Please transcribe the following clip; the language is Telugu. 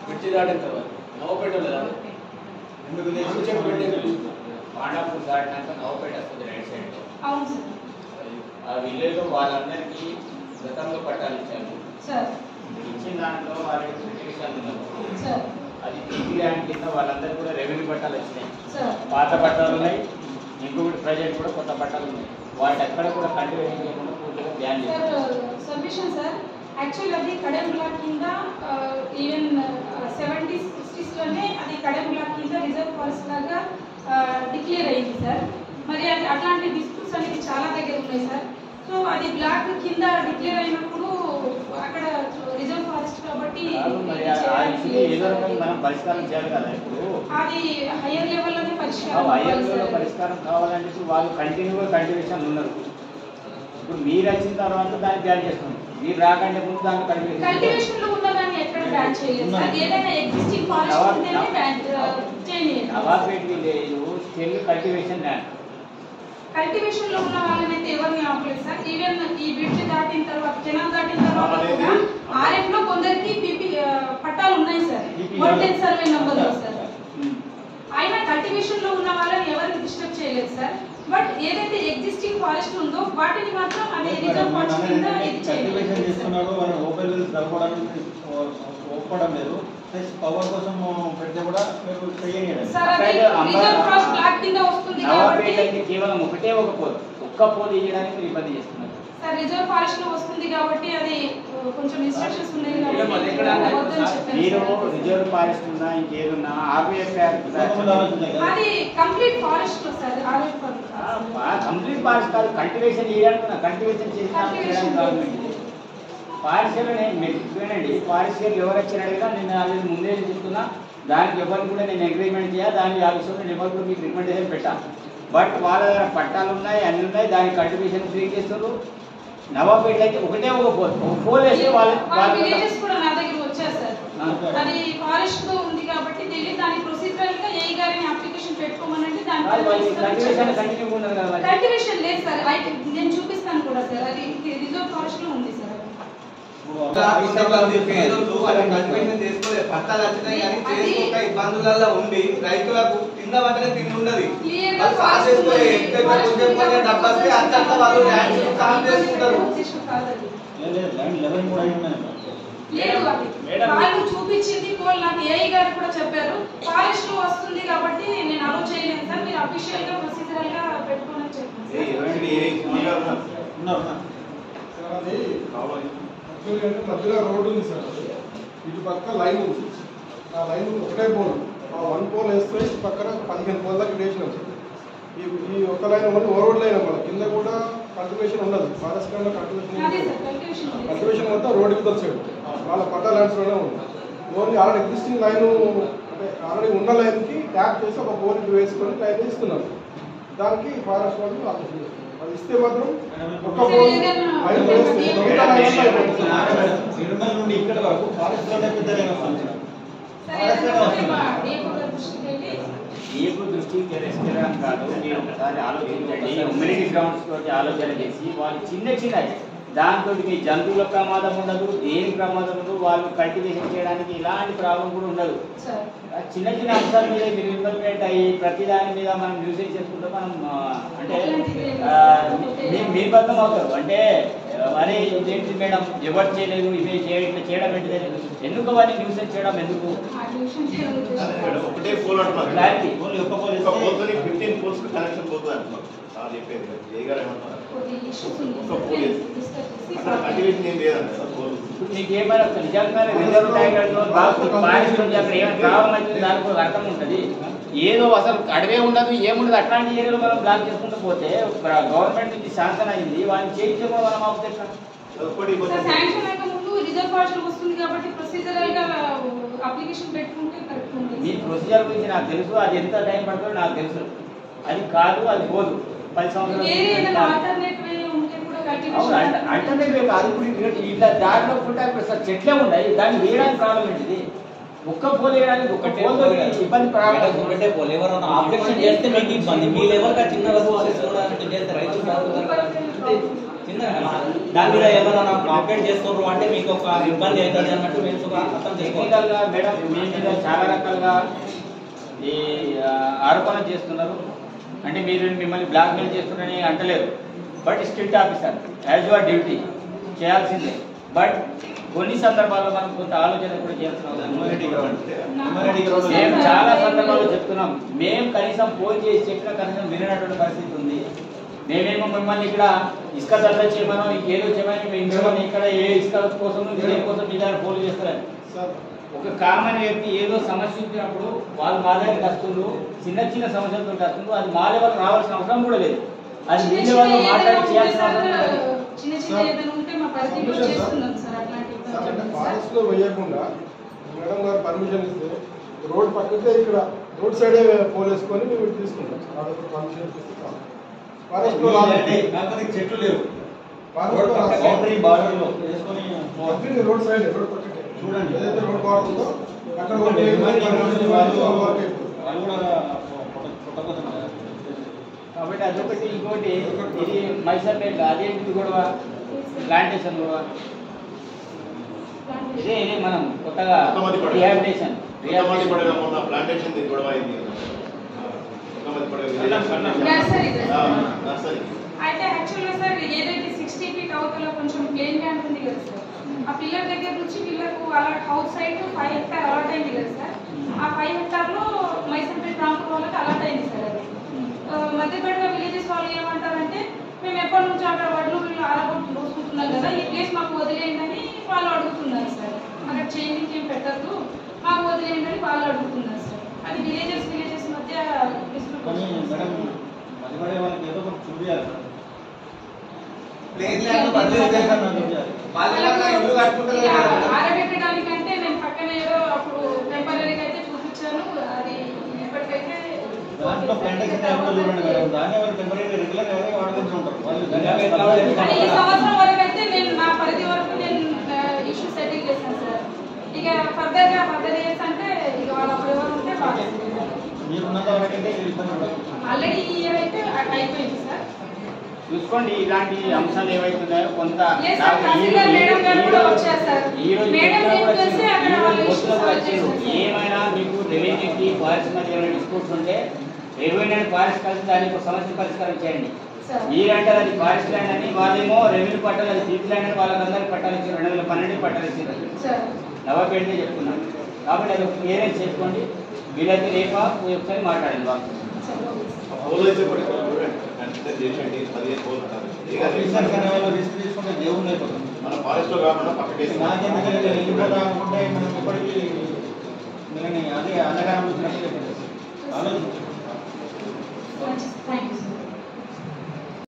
మిర్చి దాటం కదా నవపేట పాండాపూర్ దాటినాక నవపేట వస్తుంది రైట్ సైడ్. ఆ విలేజ్ వాళ్ళందరికీ గతంలో పట్టాలు ఇచ్చాము. ఇచ్చిన దాంట్లో వాళ్ళకి సర్టిఫికేషన్ ఉన్నారు. అది టీపీ ల్యాండ్ కింద వాళ్ళందరూ కూడా రెవెన్యూ పట్టాలు వచ్చినాయి. పాత పట్టాలు ఉన్నాయి, ఇంకొకటి ప్రజెంట్ కూడా కొత్త పట్టాలు ఉన్నాయి. వాటి ఎక్కడ కూడా కల్టివేషన్ చేయకుండా పూర్తిగా బ్యాన్ చేస్తారు. యాక్చువల్ అది కడెం బ్లాక్ కింద ఈవెన్ 70s 60s లోనే అది కడెం బ్లాక్ కింద రిజర్వ్ ఫారెస్ట్ లాగా డిక్లేర్ అయింది సార్. మరి అది అట్లాంటి డిస్ప్యూట్స్ అనేది చాలా దగ్గర ఉన్నాయి సార్. సో అది బ్లాక్ కింద డిక్లేర్ అయినప్పుడు అక్కడ రిజర్వ్ ఫారెస్ట్ కాబట్టి మనం పరిష్కారం చేయాలి కదా. ఇప్పుడు అది హైయర్ లెవెల్ లోనే పరిష్కారం కావాలంటే వాళ్ళు కంటిన్యూషన్ ఉన్నారు. ఇప్పుడు మీరు వచ్చిన తర్వాత దాన్ని బ్యాన్ చేస్తున్నాం. మీరు రాకంటే ముందు దాన్ని కల్టివేషన్ లో ఉన్నదాన్ని ఎక్కడ బ్యాన్ చేయలేదు సార్. ఏదైనా ఎగ్జిస్టింగ్ ఫారెస్ట్ ఉంటేనే బ్యాన్ చేయలేదు. Navapeta village still cultivation land. Cultivation లో ఉన్న వాళ్ళని అయితే ఎవరిని ఆపలేదు సార్. ఈవెన్ ఈ బ్రిడ్జ్ దాటిన తర్వాత కెనాల్ దాటిన తర్వాత కూడా ఆర్ఎఫ్ లో కొందరికి పీపీ పట్టాలు ఉన్నాయి సార్. 110 సర్వే నంబర్ లో సార్. అయినా కల్టివేషన్ లో ఉన్న వాళ్ళని ఎవరిని డిస్టర్బ్ చేయలేదు సార్. బట్ ఏదైతే ఎగ్జిస్టింగ్ ఫారెస్ట్ ఉందో వాటిని మాత్రం అది రిజర్వ్ ఫారెస్ట్ కింద ఇది కల్టివేషన్ చేస్తున్నారు. వాళ్ళు ఓపెన్ వెల్స్ దొరకడానికి ఒప్పడం లేదు. పవర్ కోసం పెడితే కూడా మీరు చేయనియండి సార్. అది రిజర్వ్ ఫారెస్ట్ బ్లాక్ కింద వస్తుంది కాబట్టి కేవలం ఒక్క పోల్ ఇయ్యడానికి మీరు ఇబ్బంది చేస్తున్నారు సార్. రిజర్వ్ ఫారెస్ట్ లో వస్తుంది కాబట్టి అది కొంచెం ఇన్స్ట్రక్షన్స్ ఉన్నాయి కాబట్టి మీరు రిజర్వ్ ఫారెస్ట్ ఉన్నా ఇంకేదున్నా ఆర్వీఎఫ్ అది కంప్లీట్ ఫారెస్ట్ లో సార్. ఆర్వీఎఫ్ కంప్లీట్ ఫారెస్ట్ కాదు, కల్టివేషన్ చేయడానికి కల్టివేషన్ చేయడానికి గవర్నమెంట్ ఫారెస్టర్లు వినండి. ఫారెస్టర్లు ఎవరు వచ్చిన అడిగినా నేను ఆల్రెడీ ముందే చెప్తున్నా. దానికి ఎవరిని కూడా నేను అగ్రిమెంట్ చేయాలి. దానికి ఆ విషయంలో నేను ఎవరు మీకు రికమెండేషన్ పెట్టా. బట్ వాళ్ళ దగ్గర పట్టాలు ఉన్నాయి, అన్ని ఉన్నాయి. దానికి కల్టివేషన్ ఫ్రీ చేస్తారు. నవాపేట అయితే ఒకటే ఒక పోల్ వేస్తే విలేజెస్ కూడా నా దగ్గర వచ్చారు సార్. అది ఫారెస్ట్ లో ఉంది కాబట్టి దాని ప్రొసీజరల్ గా ఏ గారిని అప్లికేషన్ పెట్టుకోమనంటే కల్టివేషన్ లేదు సార్. నేను చూపిస్తాను కూడా సార్. అది రిజర్వ్ ఫారెస్ట్ లో ఉంది సార్. పట్టాలు వచ్చినాయి కానీ చేసుకోక ఇబ్బందులలో ఉండి రైతులకు కింద పక్కనే తిండి ఉండదు. డబ్బస్తే అత్యంత వాళ్ళు సాగు చేసుకుంటారు. వాళ్ళు చూపించింది నాకు ఏఐ గారు కూడా చెప్పారు. ఫారెస్ట్ లో వస్తుంది కాబట్టి నేను అలో చేయలేను సార్. మీరు అఫీషియల్ గా ప్రొసీజరల్ గా పెట్టుకోమని చెప్పాను. మధ్యలో రోడ్డు ఉంది సార్. ఇటు పక్క లైన్ ఉంది. ఆ లైన్ ఒకటే పోల్. ఆ 1 పోల్ వేస్తే ఇటు పక్కన 15 పోల్ దాకా వేసినాం సార్. ఈ ఒక లైన్ ఓన్లీ ఓవర్ లైన్ అవ్వాలి. కింద కూడా కల్టివేషన్ ఉండదు. ఫారెస్ట్ ల్యాండ్ కల్టివేషన్ మొత్తం రోడ్డుకి వచ్చాడు. వాళ్ళ పట్టా ల్యాండ్స్లోనే ఉంది. ఓన్లీ ఆల్రెడీ ఎగ్జిస్టింగ్ లైన్ అంటే ఆల్రెడీ ఉన్న లైన్కి ట్యాప్ చేసి ఒక పోల్ వేసుకొని లైన్ ఇస్తున్నారు. దానికి ఫారెస్ట్ వాళ్ళు ఆలోచన చేస్తున్నారు. అది ఇస్తే మాత్రం ఒక్క పోల్ లైన్ వేస్తే నిర్మల్ నుండి ఇక్కడ వరకు ఫారెస్ట్ లోనే పెద్ద లైన్ వస్తుంది. ఏపు దృష్టికి తిరస్కరణ కాదు. మీరు ఒకసారి ఆలోచించండి. హ్యూమిడిటీ గ్రౌండ్స్ తోటి ఆలోచన చేసి వాళ్ళు చిన్న దాంతో మీ జంతువుల ప్రమాదం ఉండదు, దేని ప్రమాదం ఉండదు. వాళ్ళు కల్టివేషన్ చేయడానికి ఇలాంటి ప్రాబ్లం కూడా ఉండదు. చిన్న అంశాల మీద మీరు ఇన్వెస్ట్మెంట్ అయ్యి ప్రతి దాని మీద మనం యూసేజ్ చేసుకుంటే మనం అంటే మీ బద్దం అవుతారు. అంటే అరే ఇదేంటి మేడం ఎవరు చేయలేదు, ఇవే ఇట్లా చేయడం ఏంటిది, ఎందుకు అవన్నీ న్యూసెన్స్ చేయడం ఎందుకు? ఒకటే పోల్ అంటున్నారు. క్లారిటీ 15 పోల్స్ కనెక్షన్ పోతుంది అంటున్నారు. నీకేమైనా నిజంగా రిజర్వ్ టైగర్లో అక్కడ ఏమైనా ప్రాబ్లం అవుతుంది, దానికి ఒక అర్థం ఉంటుంది. ఏదో అసలు అడవే ఉండదు, ఏముండదు. అట్లాంటి ఏరియాలో మనం బ్లాక్ చేసుకుంటూ పోతే గవర్నమెంట్ నుంచి శాంక్షన్ అయింది, వాళ్ళని చేయించే కూడా మనం అవుతాయి. మీ ప్రొసీజర్ గురించి నాకు తెలుసు. అది ఎంత టైం పడుతుందో నాకు తెలుసు. అది కాదు, అది పోదు. 10 సంవత్సరాలు ఆల్టర్నేటివ్ కాదు. ఇప్పుడు ఇట్లా దారిలో కూడా చెట్లే ఉన్నాయి, దాన్ని వేయడానికి ప్రాబ్లం ఏంటిది? ఒక్క పోల్ వేయడానికి ఒక ఇబ్బంది ప్రాబ్లం. ఒకటే పోల్ ఎవరైనా ఆబ్జెక్షన్ చేస్తే మీకు ఇబ్బంది. మీరు ఎవరికా చిన్న వస్తువు చేస్తే రైతు చిన్న దాని మీద ఏమైనా అప్డేట్ చేస్తున్నారు అంటే మీకు ఒక ఇబ్బంది అవుతుంది అన్నట్టు మేము అర్థం చేసుకోవాలి. టెక్నికల్గా మేడం మీ మీద చాలా రకాలుగా ఈ ఆరోపణ చేస్తున్నారు. అంటే మీరు మిమ్మల్ని బ్లాక్మెయిల్ చేస్తున్నారని అంటలేరు. But strict officer as your duty చేయాల్సిందే. బట్ కొన్ని సందర్భాల్లో మనం కొంత ఆలోచన కూడా చేస్తున్నాం. మేము చాలా సందర్భాల్లో చెప్తున్నాం. మేము కనీసం ఫోన్ చేసి చెప్పినా కనీసం వినటువంటి పరిస్థితి ఉంది. మేమేమో మిమ్మల్ని ఇక్కడ ఇసుక దందా చేయమనో ఇంకేదో చేయమని మిమ్మల్ని ఇక్కడ ఏ ఇసుక కోసం దేనికోసం మీ దగ్గర ఫోన్ చేస్తారని. ఒక కామన్ వ్యక్తి ఏదో సమస్య వచ్చినప్పుడు వాళ్ళు మా దగ్గరికి వస్తుండ్రు, చిన్న చిన్న సమస్యలతో వస్తుండ్రు. అది మా లెవెల్ రావాల్సిన అవసరం కూడా లేదు. అది మీ లెవెల్లో మాట్లాడి చేయాల్సిన అవసరం కూడా లేదు. ఫారెస్ట్ లో వేయకుండా మేడం గారు పర్మిషన్ ఇస్తే రోడ్ పక్కకే ఇక్కడ రోడ్ సైడే పోల్ వేసుకొని మేము తీసుకుంటాం సార్. అదొక పర్మిషన్ ఇస్తాం. ఫారెస్ట్ లో చెట్లు లేవు. రోడ్ సైడ్ రోడ్ పక్కకే చూడండి. ఏదైతే రోడ్ బాగుందో అక్కడ కాబట్టి అదొకటి. ఇంకోటి ఇది మైసర్పేట అదేంటి గొడవ, ప్లాంటేషన్ గొడవ. ఇదే మనం కొత్తగా రిహాబిలిటేషన్ ప్లాంటేషన్ గొడవ అయింది. అయితే యాక్చువల్గా సార్ ఏదైతే 60 feet అవతల కొంచెం ప్లేన్ ల్యాండ్ ఉంది కదా సార్, ఆ పిల్లర్ దగ్గర నుంచి వీళ్ళకు allot house site 5 hectares allot అయింది కదా సార్. ఆ 5 hectares లో మైసంపేట రాంపూర్ వాళ్ళకి అలాట్ అయింది సార్. అది మధ్యపేట విలేజెస్ వాళ్ళు ఏమంటారంటే మేము ఎప్పటి నుంచి అక్కడ వడ్లు వీళ్ళు ఆరగొట్టు రోజుకుంటున్నాం కదా, ఈ ప్లేస్ మాకు వదిలేయండి వాళ్ళు అడుగుతున్నారు సార్. అక్కడ చేంజింగ్ ఏం పెట్టద్దు, మాకు వదిలేయండి వాళ్ళు అడుగుతున్నారు సార్. అది విలేజెస్ మధ్య ఆరబెట్టడానికంటే నేను పక్కన ఏదో అప్పుడు టెంపరీగా అయితే చూపించాను. అది ఇప్పటికైతే ఈ సంవత్సరం వరకు అయితే నేను నా పరిధి వరకు నేను ఇష్యూ సెటిల్ చేశాను సార్. ఇక ఫర్దర్ ఇయర్స్ అంటే ఇక వాళ్ళు అప్పుడు ఎవరు ఉంటే ఆల్రెడీ ఈ ఇయర్ అయితే అయిపోయింది సార్. చూసుకోండి. ఇలాంటి అంశాలు ఏవైతున్నాయో కొంత ఏమైనా మీకు రెవెన్యూకి ఫారెస్ట్ మధ్య ఏమైనా డిస్ప్యూట్స్ ఉంటే రెవెన్యూ అండ్ ఫారెస్ట్ కలిసి దానికి ఒక సమస్య పరిష్కారం చేయండి. మీరంటారు అది ఫారెస్ట్ ల్యాండ్ అని, వాళ్ళేమో రెవెన్యూ పట్టాలి అది తీర్చి ల్యాండ్ అని వాళ్ళందరికీ పట్టాలు ఇచ్చారు. 2012 పట్టాలు ఇచ్చారు. నవాపేటనే చెప్తున్నాను. కాబట్టి అది ఒక క్లియరెన్స్ చేసుకోండి. వీలైతే రేపా ఒకసారి మాట్లాడండి వాళ్ళు. మన ఫారెస్ట్ లో కాకుండా పక్కకి అదే అన్నగారు